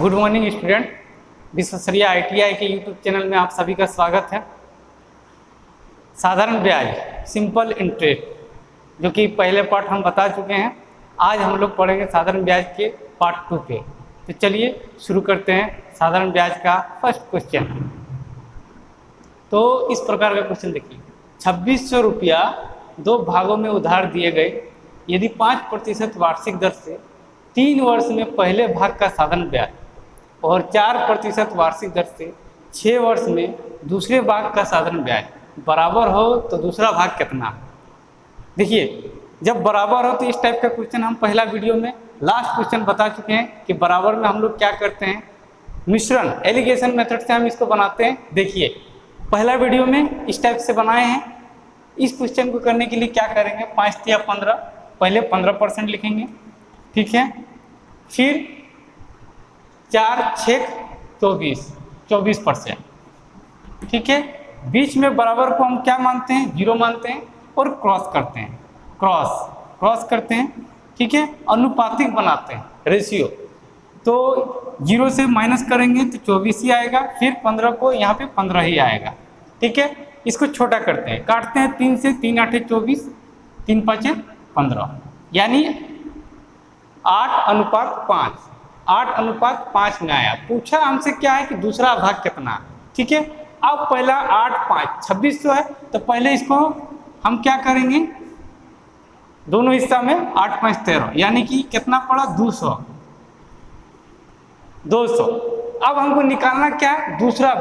Good morning student. विश्वसनीय ITI के YouTube channel में आप सभी का स्वागत है। साधारण ब्याज सिंपल इंटरेस्ट जो कि पहले पार्ट हम बता चुके हैं, आज हम लोग पढ़ेंगे साधारण ब्याज के पार्ट 2 पे। तो चलिए शुरू करते हैं साधारण ब्याज का फर्स्ट क्वेश्चन। तो इस प्रकार का क्वेश्चन देखिए, 2600 रुपया 2 भागों में उधार दिए गए। यदि 5% वार्षिक दर से 3 वर्ष में पहले भाग का साधारण ब्याज और 4% वार्षिक दर से 6 वर्ष में दूसरे भाग का साधारण ब्याज बराबर हो तो दूसरा भाग कितना। देखिए, जब बराबर हो तो इस टाइप का क्वेश्चन हम पहला वीडियो में लास्ट क्वेश्चन बता चुके हैं कि बराबर में हम लोग क्या करते हैं, मिश्रण एलिगेशन मेथड से हम इसको बनाते हैं। देखिए, पहला वीडियो में इस टाइप से बनाए हैं। इस क्वेश्चन को करने के लिए क्या करेंगे, 5 या 15, पहले 15% लिखेंगे, ठीक है। फिर 4 6 24%, ठीक है। बीच में बराबर को हम क्या मानते हैं, 0 मानते हैं और क्रॉस करते हैं, क्रॉस करते हैं, ठीक है। अनुपातिक बनाते हैं रेशियो, तो 0 से माइनस करेंगे तो 24 ही आएगा, फिर 15 को यहाँ पे 15 ही आएगा, ठीक है। इसको छोटा करते हैं, काटते हैं 3 से, 3 8 24, 3 5 15, यानी 8:5, 8:5 में आया। पूछा हमसे क्या है कि दूसरा भाग कितना, ठीक है। अब पहला 8 5 2600 है, तो पहले इसको हम क्या करेंगे, दोनों हिस्सा में 8 5 13, यानी कि कितना पड़ा, 200। अब हमको निकालना क्या है, दूसरा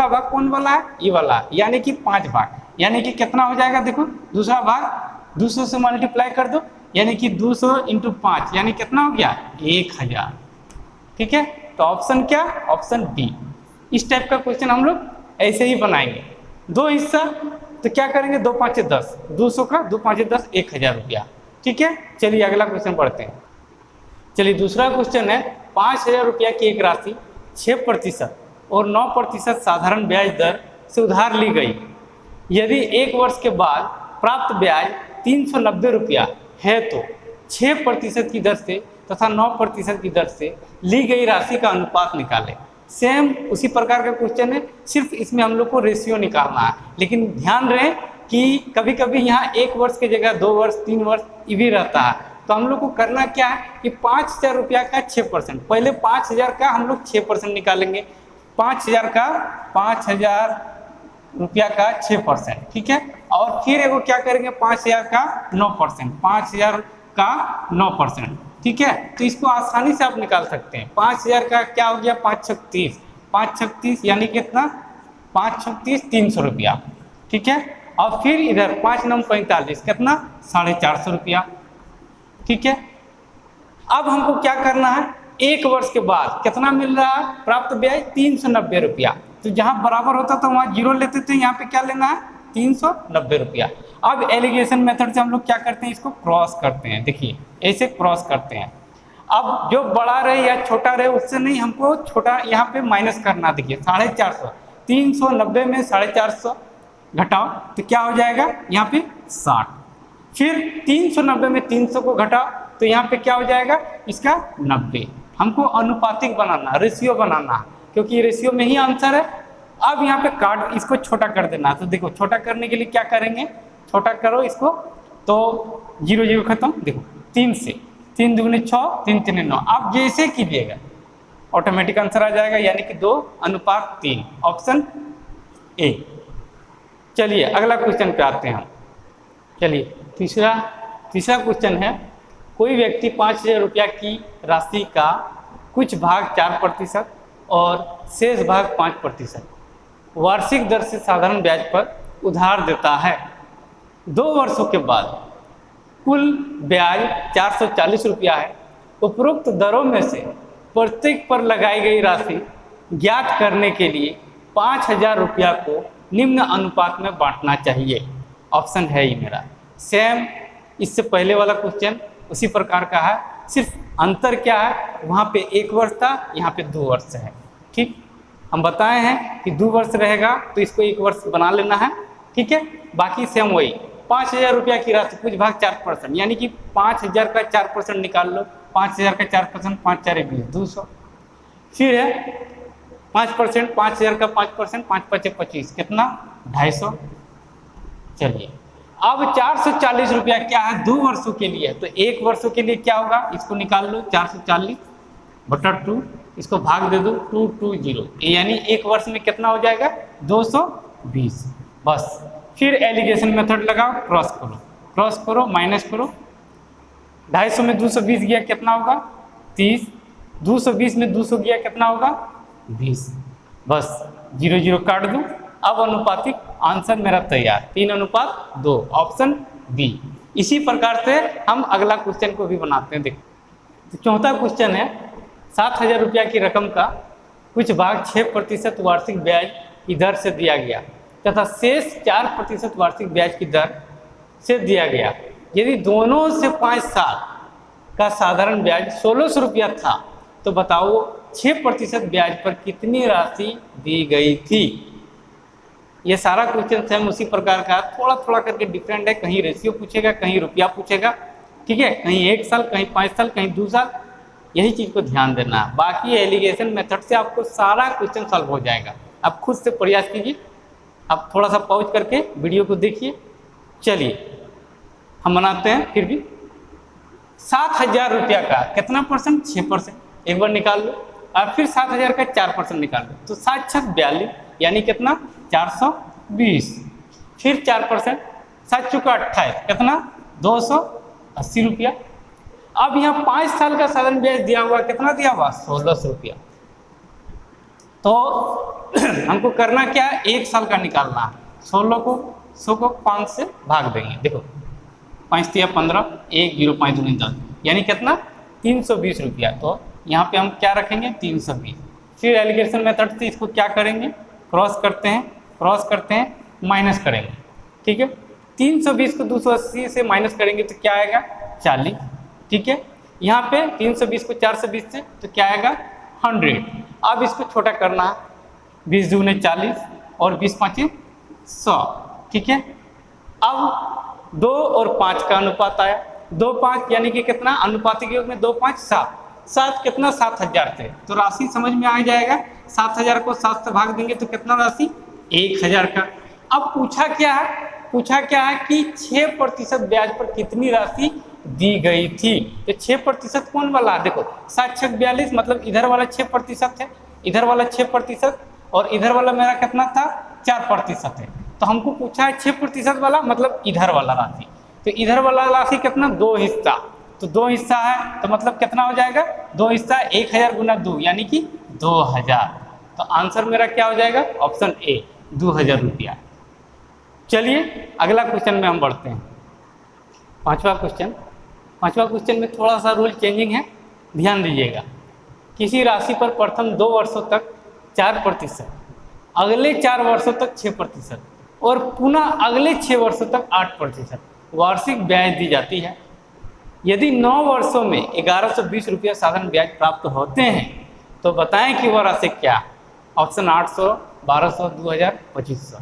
भाग कौन वाला है, ये वाला, यानी कि 5 भाग, यानी कि कितना हो जाएगा, देखो दूसरा भाग 200 से मल्टीप्लाई कर दो, यानी कि 200 × 5, यानी कितना हो गया, 1000, ठीक है। तो ऑप्शन क्या, ऑप्शन बी। इस टाइप का क्वेश्चन हम लोग ऐसे ही बनाएंगे। 2 हिस्सा, तो क्या करेंगे, 2 5 10, 200 का 2 5 10, 1000 रुपया, ठीक है। चलिए अगला क्वेश्चन पढ़ते हैं। चलिए दूसरा क्वेश्चन है, 5000 रुपया की एक राशि 6% और 9% साधारण ब्याज दर से उधार ली गई। यदि 1 वर्ष के बाद प्राप्त ब्याज 390 रुपया है तो 6% की दर से तथा 9% की दर से ली गई राशि का अनुपात निकालें। सेम उसी प्रकार का क्वेश्चन है, सिर्फ इसमें हम लोग को रेशियो निकालना है। लेकिन ध्यान रहे कि कभी कभी यहाँ 1 वर्ष की जगह 2 वर्ष 3 वर्ष ये भी रहता है, तो हम लोग को करना क्या है कि 5000 रुपया का 6%, पहले 5000 का हम लोग 6% निकालेंगे, 5000 रुपया का 6%, ठीक है। और फिर एगो क्या करेंगे, 5000 का 9%, 5000 का 9%, ठीक है। तो इसको आसानी से आप निकाल सकते हैं। 5000 का क्या हो गया, 5 6 30, 5 6 30 यानी कितना, 5 6 30 300 रुपया, ठीक है। और फिर इधर 5 9 45, कितना, 450 रुपया, ठीक है। अब हमको क्या करना है, 1 वर्ष के बाद कितना मिल रहा है, प्राप्त ब्याज 390 रुपया। तो जहाँ बराबर होता तो वहाँ 0 लेते थे, यहाँ पे क्या लेना है, 390 रुपया। अब एलिगेशन मेथड से हम लोग क्या करते हैं, इसको क्रॉस करते हैं। देखिए ऐसे क्रॉस करते हैं। अब जो बड़ा रहे या छोटा रहे उससे नहीं, हमको छोटा यहाँ पे माइनस करना। देखिए 450, 390 में 450 घटाओ तो क्या हो जाएगा, यहाँ पे 60। फिर 390 में 300 को घटाओ तो यहाँ पे क्या हो जाएगा, इसका 90। हमको अनुपातिक बनाना, रेशियो बनाना, क्योंकि रेशियो में ही आंसर है। अब यहाँ पे काट, इसको छोटा कर देना। तो देखो छोटा करने के लिए क्या करेंगे, छोटा करो इसको, तो 0 0 खत्म। देखो 3 से 3 दूनी 6, 3 3 9। आप जैसे कीजिएगा ऑटोमेटिक आंसर आ जाएगा, यानी कि 2:3, ऑप्शन ए। चलिए अगला क्वेश्चन पे आते हैं हम। चलिए तीसरा क्वेश्चन है, कोई व्यक्ति 5000 रुपया की राशि का कुछ भाग 4% और शेष भाग 5% वार्षिक दर से साधारण ब्याज पर उधार देता है। 2 वर्षों के बाद कुल ब्याज 440 रुपया है। उपरोक्त दरों में से प्रत्येक पर लगाई गई राशि ज्ञात करने के लिए 5000 रुपया को निम्न अनुपात में बांटना चाहिए। ऑप्शन है ये मेरा। सेम इससे पहले वाला क्वेश्चन उसी प्रकार का है, सिर्फ अंतर क्या है, वहाँ पे 1 वर्ष था, यहाँ पे 2 वर्ष है, ठीक। हम बताए हैं कि 2 वर्ष रहेगा तो इसको 1 वर्ष बना लेना है, ठीक है। बाकी सेम वही 5000 रुपया की राशि कुछ भाग 4%, यानी कि 5000 का 4% निकाल लो। 5000 का 4%, 5 4 20, 200। फिर है 5%, 5,000 का 5%, 5×5 = 25, कितना 250। चलिए अब 440 रुपया क्या है 2 वर्षों के लिए, तो 1 वर्षों के लिए क्या होगा, इसको निकाल लो 440/2, इसको भाग दे दो 220, यानी 1 वर्ष में कितना हो जाएगा 220। बस फिर एलिगेशन मेथड लगाओ, क्रॉस करो माइनस करो, 250 में 220 गया कितना होगा 30, 220 में 200 गया कितना होगा 20, बस 0 0 काट दूं। अब अनुपातिक आंसर मेरा तैयार 3:2, ऑप्शन बी। इसी प्रकार से हम अगला क्वेश्चन को भी बनाते हैं। देखो तो चौथा क्वेश्चन है 7,000 रुपया की रकम का कुछ भाग 6% वार्षिक ब्याज की दर से दिया गया तथा शेष 4% वार्षिक ब्याज की दर से दिया गया। यदि दोनों से 5 साल का साधारण ब्याज 1,600 रुपया था तो बताओ 6% ब्याज पर कितनी राशि दी गई थी। ये सारा क्वेश्चन सेम उसी प्रकार का, थोड़ा थोड़ा करके डिफरेंट है, कहीं रेशियो पूछेगा कहीं रुपया पूछेगा, ठीक है, कहीं 1 साल कहीं 5 साल कहीं 2 साल, यही चीज़ को ध्यान देना है। बाकी एलिगेशन मेथड से आपको सारा क्वेश्चन सॉल्व हो जाएगा। आप खुद से प्रयास कीजिए, आप थोड़ा सा पॉज करके वीडियो को देखिए। चलिए हम बनाते हैं फिर भी 7,000 रुपया का कितना परसेंट 6%, एक बार निकाल लो, और फिर 7,000 का 4% निकाल लो, तो 7×6 = 42, यानी कितना 420, फिर 4%, 7×4 = 28, कितना 280 रुपया। अब यहाँ 5 साल का साधारण ब्याज दिया हुआ, कितना दिया हुआ 1,600 रुपया। तो हमको करना क्या है, 1 साल का निकालना है। 100 को 5 से भाग देंगे, देखो 5 × 15, 1 0 5 2 10, यानी कितना 320 रुपया। तो यहाँ पे हम क्या रखेंगे 320। फिर एलिगेशन मेथड से इसको क्या करेंगे, क्रॉस करते हैं माइनस करेंगे, ठीक है। 320 को 280 से माइनस करेंगे तो क्या आएगा 40, ठीक है। यहाँ पे 320 को 420 से तो क्या आएगा 100। अब इसको छोटा करना है, 20 दूने 40 और 20 5 100, ठीक है। अब 2 और 5 का अनुपात आया, 2 5 यानी कि कितना अनुपातिक योग में 2 5 7, 7 कितना 7,000 से, तो राशि समझ में आ जाएगा। 7,000 को 7 से भाग देंगे तो कितना राशि 1,000 का। अब पूछा क्या है कि 6% ब्याज पर कितनी राशि दी गई थी। तो 6% कौन वाला, देखो 7×6 = 42, मतलब इधर वाला 6% है, इधर वाला 6% और इधर वाला मेरा कितना था 4% है। तो हमको पूछा है 6% वाला, मतलब इधर वाला राशि। तो इधर वाला राशि कितना 2 हिस्सा, तो 2 हिस्सा है तो मतलब कितना हो जाएगा 2 हिस्सा 1,000 × 2 यानी कि 2,000। तो आंसर मेरा क्या हो जाएगा ऑप्शन ए 2,000 रुपया। चलिए अगला क्वेश्चन में हम बढ़ते हैं। पांचवा क्वेश्चन में थोड़ा सा रूल चेंजिंग है, ध्यान दीजिएगा। किसी राशि पर प्रथम 2 वर्षों तक 4%, अगले 4 वर्षों तक 6% और पुनः अगले 6 वर्षों तक 8% वार्षिक ब्याज दी जाती है। यदि 9 वर्षों में 1,120 रुपया साधारण ब्याज प्राप्त होते हैं तो बताएं कि वह राशि क्या। ऑप्शन 800, 1,200, 2,000, 2,500।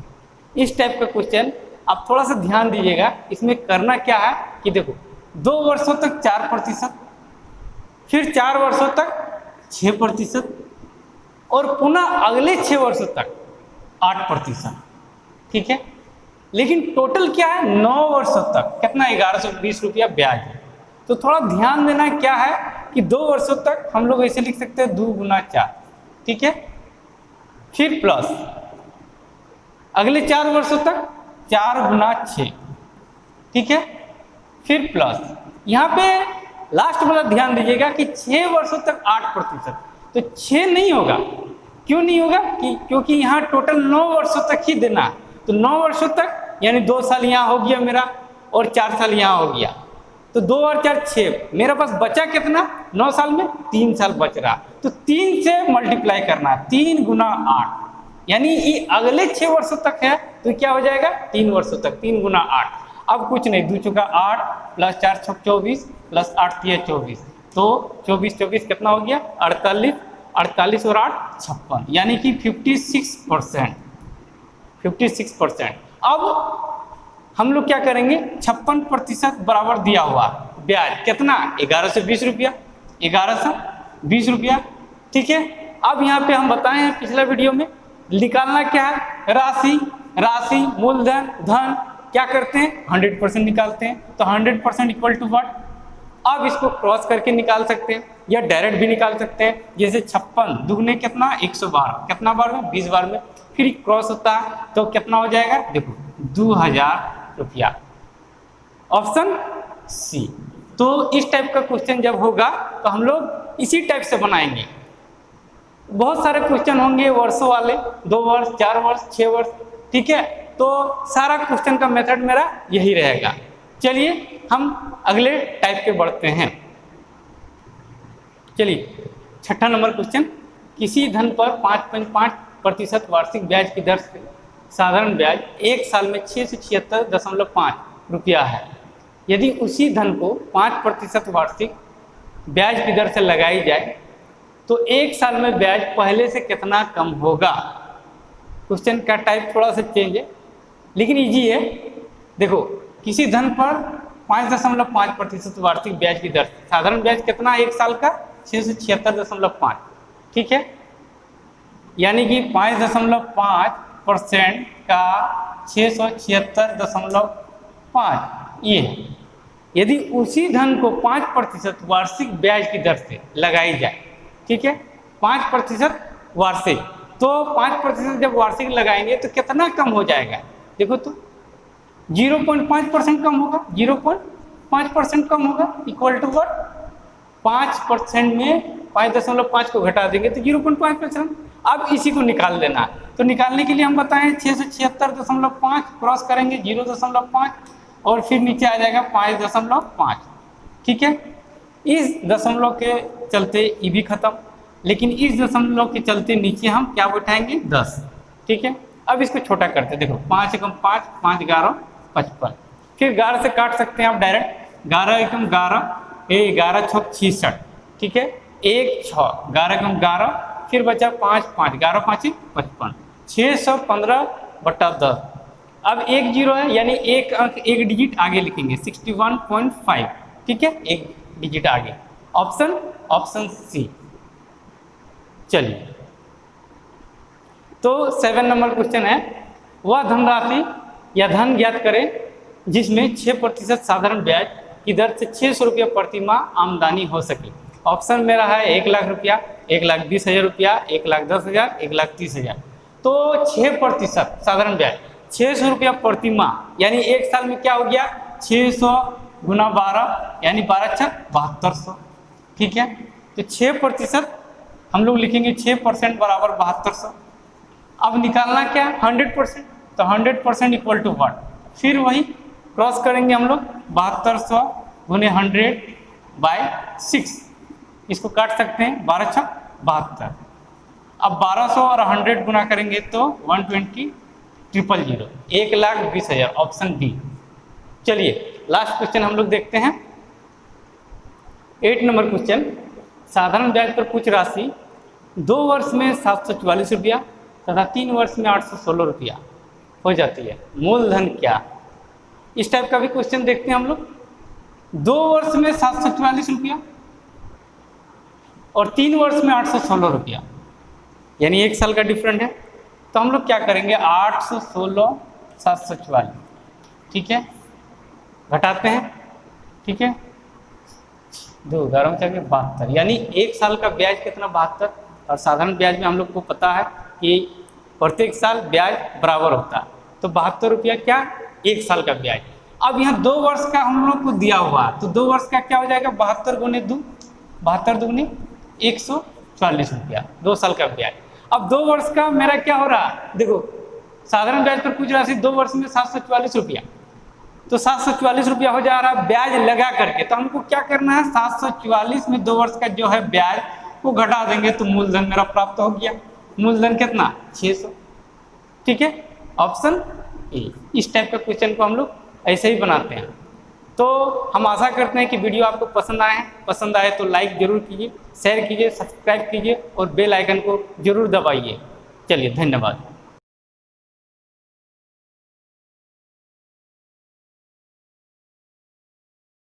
इस टाइप का क्वेश्चन आप थोड़ा सा ध्यान दीजिएगा। इसमें करना क्या है कि देखो 2 वर्षों तक 4%, फिर 4 वर्षों तक 6% और पुनः अगले 6 वर्षों तक 8%, ठीक है। लेकिन टोटल क्या है 9 वर्षों तक कितना 1,120 रुपया ब्याज है। तो थोड़ा ध्यान देना क्या है कि 2 वर्षों तक हम लोग ऐसे लिख सकते हैं 2 × 4, ठीक है, फिर प्लस अगले 4 वर्षों तक 4 × 6, ठीक है, फिर प्लस यहाँ पे लास्ट वाला ध्यान दीजिएगा कि 6 वर्षों तक 8%, तो 6 नहीं होगा। क्यों नहीं होगा क्योंकि यहाँ टोटल 9 वर्षों तक ही देना है। तो 9 वर्षों तक यानी 2 साल यहाँ हो गया मेरा और 4 साल यहाँ हो गया, तो 2 और 4 6, मेरे पास बचा कितना 9 साल में 3 साल बच रहा। तो 3 से मल्टीप्लाई करना, 3 × 8 यानी ये अगले 6 वर्षों तक है, तो क्या हो जाएगा 3 वर्षों तक, 3 × 8। अब कुछ नहीं, 2 × 8 प्लस 4 × 24 प्लस 8 × 24, तो 24 कितना हो गया 48, 48 और 8 56, यानी कि 56%। अब हम लोग क्या करेंगे 56% बराबर दिया हुआ ब्याज कितना 1,120 रुपया, 1,120 रुपया, ठीक है। अब यहाँ पे हम बताए हैं पिछला वीडियो में निकालना क्या है, राशि मूलधन धन क्या करते हैं 100% निकालते हैं, तो 100% इक्वल टू व्हाट। अब इसको क्रॉस करके निकाल सकते हैं या डायरेक्ट भी निकाल सकते हैं, जैसे 56 दुगने कितना 112, कितना बार में 20 बार में, फिर क्रॉस होता है तो कितना हो जाएगा, देखो 2000 रुपया, ऑप्शन सी। तो इस टाइप का क्वेश्चन जब होगा तो हम लोग इसी टाइप से बनाएंगे। बहुत सारे क्वेश्चन होंगे वर्षों वाले, 2 वर्ष 4 वर्ष 6 वर्ष, ठीक है, तो सारा क्वेश्चन का मेथड मेरा यही रहेगा। चलिए हम अगले टाइप के बढ़ते हैं। चलिए 6ठा नंबर क्वेश्चन, किसी धन पर 5.5% वार्षिक ब्याज की दर से साधारण ब्याज एक साल में 676.5 रुपया है। यदि उसी धन को 5% वार्षिक ब्याज की दर से लगाई जाए तो एक साल में ब्याज पहले से कितना कम होगा। क्वेश्चन का टाइप थोड़ा सा चेंज है लेकिन इजी है। देखो किसी धन पर 5.5% वार्षिक ब्याज की दर से साधारण ब्याज कितना एक साल का 676.5, ठीक है, यानी कि 5.5% का 676.5 ये है। यदि उसी धन को 5% वार्षिक ब्याज की दर से लगाई जाए, ठीक है, 5% वार्षिक, तो 5% जब वार्षिक लगाएंगे तो कितना कम हो जाएगा, देखो तो 0.5% कम होगा, 0.5% कम होगा, इक्वल टू व्हाट 5% में 5.5 को घटा देंगे तो 0.5%। अब इसी को निकाल लेना है, तो निकालने के लिए हम बताएं 676.5 क्रॉस करेंगे 0.5 और फिर नीचे आ जाएगा 5.5, ठीक है। इस दशमलव के चलते ये भी खत्म, लेकिन इस दशमलव के चलते नीचे हम क्या बैठाएंगे 10, ठीक है। अब इसको छोटा करते हैं, देखो 5 एकम 5, 5 11 55, फिर 11 से काट सकते हैं आप डायरेक्ट, 11 एकम 11, 11 छक 66, ठीक है, 1 6, 11 एकम 11, फिर बचा 5 5, 11 5 55, 615/10। अब एक जीरो है यानी एक अंक एक डिजिट आगे लिखेंगे 61.5, ठीक है, एक डिजिट आगे, ऑप्शन सी। चलिए तो 7 नंबर क्वेश्चन है, वह धनराशि या धन ज्ञात करें जिसमें 6% साधारण ब्याज की दर से 600 रुपया प्रति माह आमदनी हो सके। ऑप्शन मेरा है 1 लाख रुपया, 1,20,000 रुपया, 1,10,000, 1,30,000। तो 6% साधारण ब्याज 600 रुपया प्रति माह, यानी एक साल में क्या हो गया 600 गुना 12 यानी 12 छक 7200, ठीक है। तो 6% हम लोग लिखेंगे 6% बराबर 7200। अब निकालना क्या 100%, तो 100% इक्वल टू व्हाट, फिर वही क्रॉस करेंगे हम लोग 7200 गुने 100/6, इसको काट सकते हैं 12 छक 72। अब 1200 और 100 गुना करेंगे तो 120 000, 1,20,000, ऑप्शन बी। चलिए लास्ट क्वेश्चन हम लोग देखते हैं 8 नंबर क्वेश्चन, साधारण ब्याज पर कुछ राशि 2 वर्ष में 744 रुपया तथा 3 वर्ष में 816 रुपया हो जाती है, मूलधन क्या। इस टाइप का भी क्वेश्चन देखते हैं हम लोग। 2 वर्ष में 744 रुपया और 3 वर्ष में 816 रुपया, यानी एक साल का डिफरेंट है। तो हम लोग क्या करेंगे 816 744, ठीक है, घटाते हैं, ठीक है, 2 11 चलिए 72, यानी एक साल का ब्याज कितना 72, और साधारण ब्याज में हम लोग को पता है कि प्रत्येक साल ब्याज बराबर होता है, तो 72 रुपया क्या एक साल का ब्याज। अब यहाँ 2 वर्ष का हम लोग को दिया हुआ है, तो 2 वर्ष का क्या हो जाएगा 72 गुने 2, 72 दुगने 140 रुपया, 2 साल का ब्याज। अब 2 वर्ष का मेरा क्या हो रहा है, देखो साधारण ब्याज पर कुछ राशि 2 वर्ष में 744 रुपया, तो 744 रुपया हो जा रहा है ब्याज लगा करके। तो हमको क्या करना है 744 में 2 वर्ष का जो है ब्याज वो घटा देंगे, तो मूलधन मेरा प्राप्त हो गया। मूलधन कितना 600, ठीक है, ऑप्शन ए। इस टाइप का क्वेश्चन को हम लोग ऐसे ही बनाते हैं। तो हम आशा करते हैं कि वीडियो आपको पसंद आए तो लाइक जरूर कीजिए, शेयर कीजिए, सब्सक्राइब कीजिए और बेल आइकन को जरूर दबाइए। चलिए धन्यवाद।